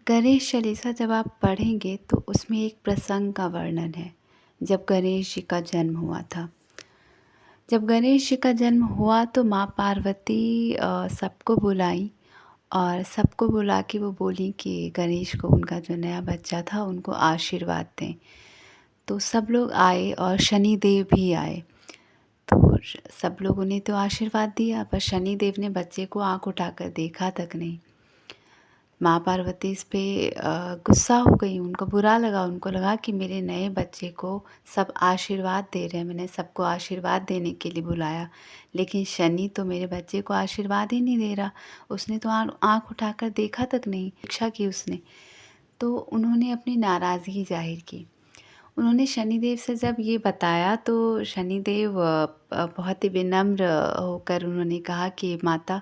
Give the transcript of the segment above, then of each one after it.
गणेश चालीसा जब आप पढ़ेंगे तो उसमें एक प्रसंग का वर्णन है, जब गणेश जी का जन्म हुआ था। जब गणेश जी का जन्म हुआ तो माँ पार्वती सबको बुलाई और सबको बुला के वो बोली कि गणेश को उनका जो नया बच्चा था उनको आशीर्वाद दें। तो सब लोग आए और शनि देव भी आए। तो सब लोगों ने तो आशीर्वाद दिया, पर शनि देव ने बच्चे को आँख उठाकर देखा तक नहीं। माँ पार्वती इस पे गुस्सा हो गई, उनको बुरा लगा। उनको लगा कि मेरे नए बच्चे को सब आशीर्वाद दे रहे हैं, मैंने सबको आशीर्वाद देने के लिए बुलाया, लेकिन शनि तो मेरे बच्चे को आशीर्वाद ही नहीं दे रहा। उसने तो आँख उठाकर देखा तक नहीं, इच्छा की उसने। तो उन्होंने अपनी नाराज़गी जाहिर की। उन्होंने शनिदेव से जब ये बताया तो शनिदेव बहुत ही विनम्र होकर उन्होंने कहा कि माता,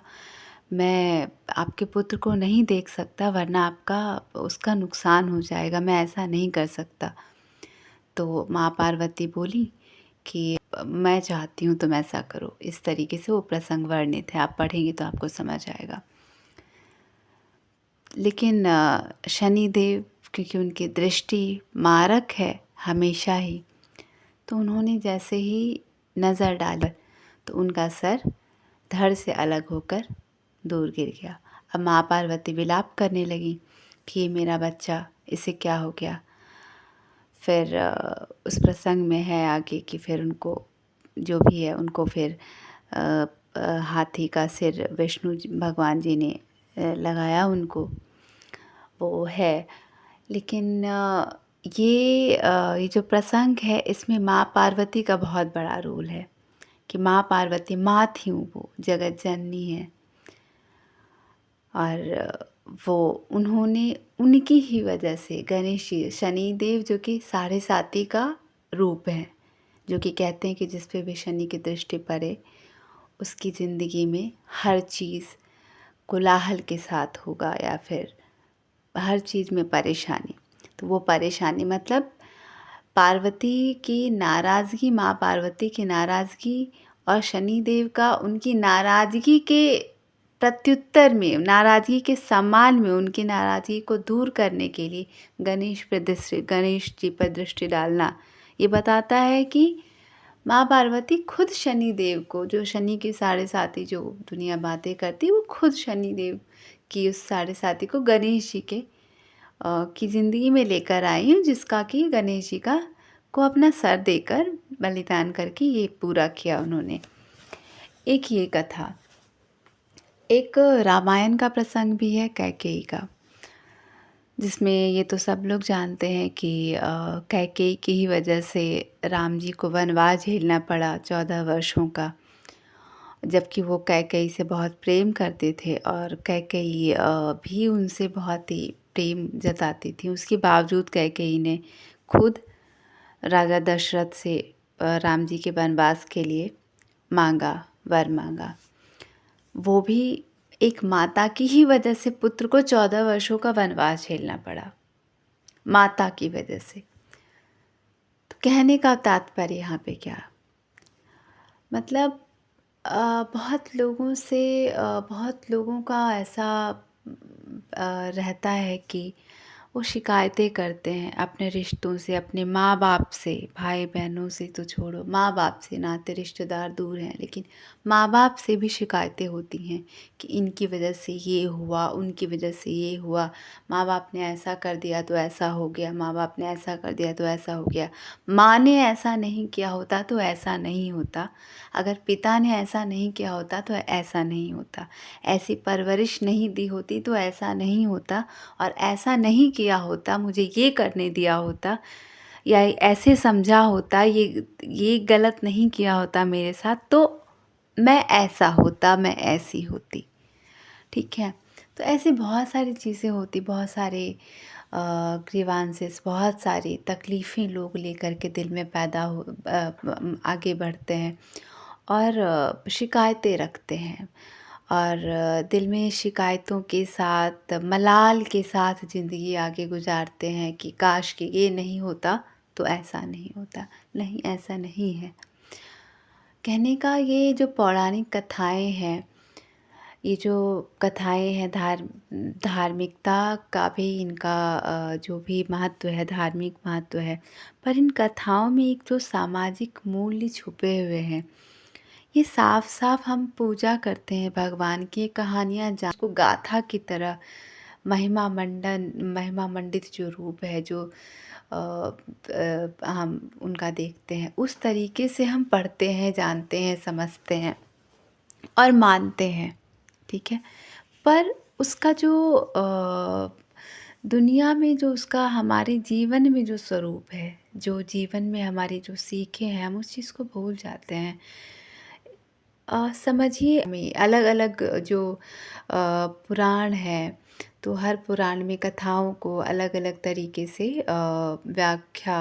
मैं आपके पुत्र को नहीं देख सकता, वरना आपका उसका नुकसान हो जाएगा, मैं ऐसा नहीं कर सकता। तो माँ पार्वती बोली कि मैं चाहती हूँ तुम ऐसा करो। इस तरीके से वो प्रसंग वर्णित है, आप पढ़ेंगे तो आपको समझ आएगा। लेकिन शनिदेव, क्योंकि उनकी दृष्टि मारक है हमेशा ही, तो उन्होंने जैसे ही नज़र डाली तो उनका सर धड़ से अलग होकर दूर गिर गया। अब माँ पार्वती विलाप करने लगी कि ये मेरा बच्चा, इसे क्या हो गया। फिर उस प्रसंग में है आगे कि फिर उनको जो भी है उनको फिर हाथी का सिर विष्णु भगवान जी ने लगाया, वो है। लेकिन ये जो प्रसंग है इसमें माँ पार्वती का बहुत बड़ा रोल है कि माँ पार्वती माँ थी, वो जगत जननी है और वो उन्होंने उनकी ही वजह से गणेश जी, शनिदेव जो कि साढ़े साती का रूप है, जो कि कहते हैं कि जिस पे भी शनि की दृष्टि पड़े उसकी ज़िंदगी में हर चीज़ कोलाहल के साथ होगा या फिर हर चीज़ में परेशानी। तो वो परेशानी मतलब पार्वती की नाराज़गी, माँ पार्वती की नाराज़गी और शनिदेव का उनकी नाराज़गी के प्रत्युत्तर में, नाराज़गी के सम्मान में उनकी नाराज़गी को दूर करने के लिए गणेश जी पर दृष्टि डालना ये बताता है कि माँ पार्वती खुद शनिदेव को, जो शनि की साढ़े साती जो दुनिया बातें करती, वो खुद शनिदेव की उस साढ़े साती को गणेश जी की ज़िंदगी में लेकर आई हूँ, जिसका कि गणेश जी का को अपना सर देकर बलिदान करके ये पूरा किया उन्होंने। एक ये कथा, एक रामायण का प्रसंग भी है कैकेयी का, जिसमें ये तो सब लोग जानते हैं कि कैकेयी की ही वजह से राम जी को वनवास झेलना पड़ा 14 वर्षों का, जबकि वो कैकेयी से बहुत प्रेम करते थे और कैकेयी भी उनसे बहुत ही प्रेम जताती थी। उसके बावजूद कैकेयी ने खुद राजा दशरथ से राम जी के वनवास के लिए वर मांगा। वो भी एक माता की ही वजह से पुत्र को 14 वर्षों का वनवास झेलना पड़ा, माता की वजह से। तो कहने का तात्पर्य यहाँ पे क्या, मतलब बहुत लोगों का ऐसा रहता है कि वो शिकायतें करते हैं अपने रिश्तों से, अपने माँ बाप से, भाई बहनों से तो छोड़ो, माँ बाप से, नाते रिश्तेदार दूर हैं लेकिन माँ बाप से भी शिकायतें होती हैं कि इनकी वजह से ये हुआ, उनकी वजह से ये हुआ, माँ बाप ने ऐसा कर दिया तो ऐसा हो गया, माँ बाप ने ऐसा कर दिया तो ऐसा हो गया, माँ ने ऐसा नहीं किया होता तो ऐसा नहीं होता, अगर पिता ने ऐसा नहीं किया होता तो ऐसा नहीं होता, ऐसी परवरिश नहीं दी होती तो ऐसा नहीं होता, और ऐसा नहीं किया होता, मुझे ये करने दिया होता या ऐसे समझा होता, ये गलत नहीं किया होता मेरे साथ तो मैं ऐसा होता, मैं ऐसी होती। ठीक है, तो ऐसी बहुत सारी चीज़ें होती, बहुत सारे ग्रीवांसेस, बहुत सारी तकलीफ़ें लोग लेकर के दिल में आगे बढ़ते हैं और शिकायतें रखते हैं और दिल में शिकायतों के साथ, मलाल के साथ ज़िंदगी आगे गुजारते हैं कि काश कि ये नहीं होता तो ऐसा नहीं होता। नहीं, ऐसा नहीं है। कहने का ये जो पौराणिक कथाएं हैं, ये जो कथाएँ हैं धार्मिकता का भी इनका जो भी महत्व है, धार्मिक महत्व है, पर इन कथाओं में एक जो सामाजिक मूल्य छुपे हुए हैं, ये साफ-साफ हम पूजा करते हैं भगवान की। ये कहानियाँ को गाथा की तरह महिमा मंडित जो रूप है, जो हम उनका देखते हैं, उस तरीके से हम पढ़ते हैं, जानते हैं, समझते हैं और मानते हैं, ठीक है? पर उसका जो दुनिया में जो उसका हमारे जीवन में जो स्वरूप है, जो जीवन में हमारी जो सीखें हैं, हम उस चीज़ को भूल जाते हैं। समझिए में अलग-अलग जो पुराण हैं, तो हर पुराण में कथाओं को अलग-अलग तरीके से व्याख्या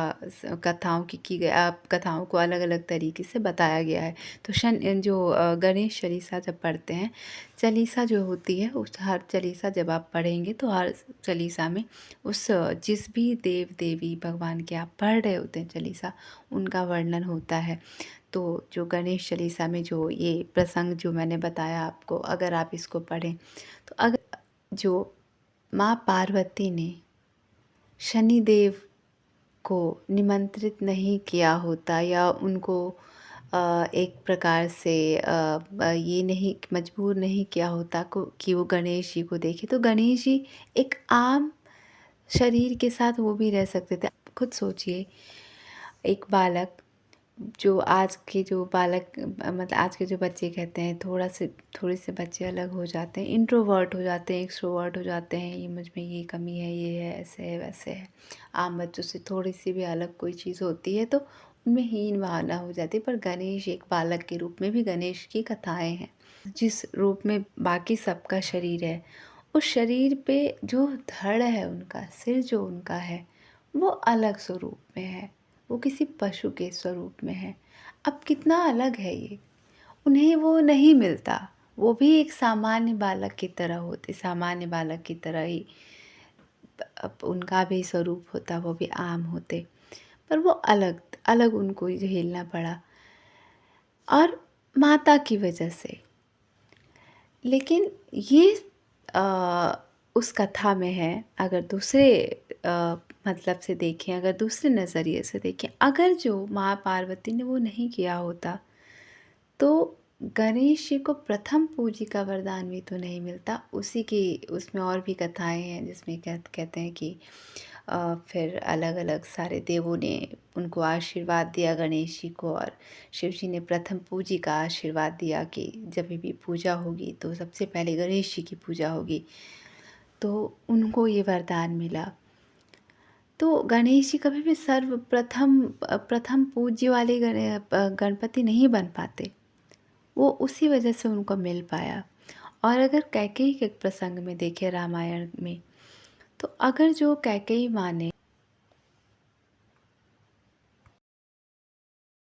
कथाओं की गई कथाओं को अलग-अलग तरीके से बताया गया है। तो गणेश चालीसा जब पढ़ते हैं, चालीसा जो होती है उस हर चालीसा जब आप पढ़ेंगे तो हर चालीसा में उस जिस भी देव-देवी भगवान के आप पढ़ रहे होते हैं चालीसा, उनका वर्णन होता है। तो जो गणेश चालीसा में जो ये प्रसंग जो मैंने बताया आपको, अगर आप इसको पढ़ें तो अगर जो माँ पार्वती ने शनिदेव को निमंत्रित नहीं किया होता या उनको एक प्रकार से ये नहीं मजबूर नहीं किया होता कि वो गणेश जी को देखे, तो गणेश जी एक आम शरीर के साथ वो भी रह सकते थे। खुद सोचिए, एक बालक जो आज के जो बालक मतलब आज के जो बच्चे कहते हैं, थोड़े से बच्चे अलग हो जाते हैं, इंट्रोवर्ट हो जाते हैं, एक्सट्रोवर्ट हो जाते हैं, ये मुझ में ये कमी है, ये है, ऐसे है, वैसे है। आम बच्चों से थोड़ी सी भी अलग कोई चीज़ होती है तो उनमें हीन भावना हो जाती है। पर गणेश एक बालक के रूप में भी गणेश की कथाएँ हैं। जिस रूप में बाकी सबका शरीर है, उस शरीर पे जो धड़ है उनका, सिर जो उनका है, वो अलग स्वरूप में है। वो किसी पशु के स्वरूप में है। अब कितना अलग है ये, उन्हें वो नहीं मिलता। वो भी एक सामान्य बालक की तरह होते, सामान्य बालक की तरह ही अब उनका भी स्वरूप होता, वो भी आम होते, पर वो अलग अलग उनको झेलना पड़ा और माता की वजह से। लेकिन ये उस कथा में है, अगर दूसरे मतलब से देखें, अगर दूसरे नज़रिए से देखें, अगर जो माँ पार्वती ने वो नहीं किया होता, तो गणेश जी को प्रथम पूजी का वरदान भी तो नहीं मिलता। उसी की उसमें और भी कथाएँ हैं जिसमें कहते हैं कि फिर अलग-अलग सारे देवों ने उनको आशीर्वाद दिया गणेश जी को, और शिव जी ने प्रथम पूजी का आशीर्वाद दिया कि जब भी पूजा होगी तो सबसे पहले गणेश जी की पूजा होगी। तो उनको ये वरदान मिला। तो गणेश जी कभी भी प्रथम पूज्य वाले गणपति नहीं बन पाते। वो उसी वजह से उनको मिल पाया। और अगर कैकेयी के प्रसंग में देखें रामायण में, तो अगर जो कैकेयी माँ ने